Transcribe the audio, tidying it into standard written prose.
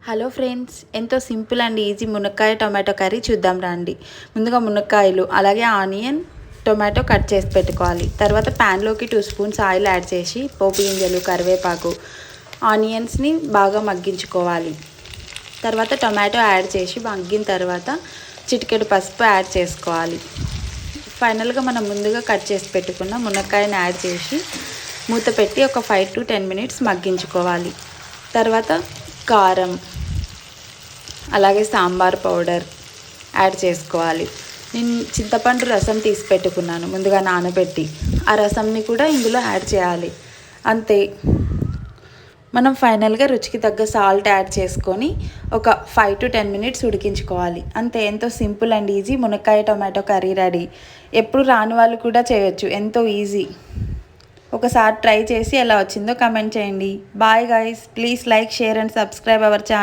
Hello friends, ఎంతో simple and easy మునక్కాయ tomato curry చూద్దాం రండి. ముందుగా మునక్కాయలు అలాగే ఆనియన్ టొమాటో కట్ చేసి పెట్టుకోవాలి. తర్వాత ప్యాన్లోకి 2 స్పూన్స్ ఆయిల్ యాడ్ చేసి పోపు గింజలు, కరివేపాకు, ఆనియన్స్ని బాగా మగ్గించుకోవాలి. తర్వాత టొమాటో యాడ్ చేసి మగ్గిన తర్వాత చిటికెడు పసుపు యాడ్ చేసుకోవాలి. ఫైనల్గా మనం ముందుగా కట్ చేసి పెట్టుకున్న మునక్కాయని యాడ్ చేసి మూత పెట్టి ఒక 5 to 10 minutes మగ్గించుకోవాలి. తర్వాత కారం అలాగే సాంబార్ పౌడర్ యాడ్ చేసుకోవాలి. నేను చింతపండు రసం తీసి పెట్టుకున్నాను ముందుగా నానబెట్టి, ఆ రసంని కూడా ఇందులో యాడ్ చేయాలి. అంతే, మనం ఫైనల్గా రుచికి తగ్గ సాల్ట్ యాడ్ చేసుకొని ఒక 5 to 10 minutes ఉడికించుకోవాలి. అంతే, ఎంతో సింపుల్ అండ్ ఈజీ మునక్కాయ టొమాటో కర్రీ రెడీ. ఎప్పుడు రాని వాళ్ళు కూడా చేయొచ్చు, ఎంతో ఈజీ. ఒకసారి ట్రై చేసి ఎలా వచ్చిందో కమెంట్ చేయండి. Bye guys, please like, share and subscribe our channel.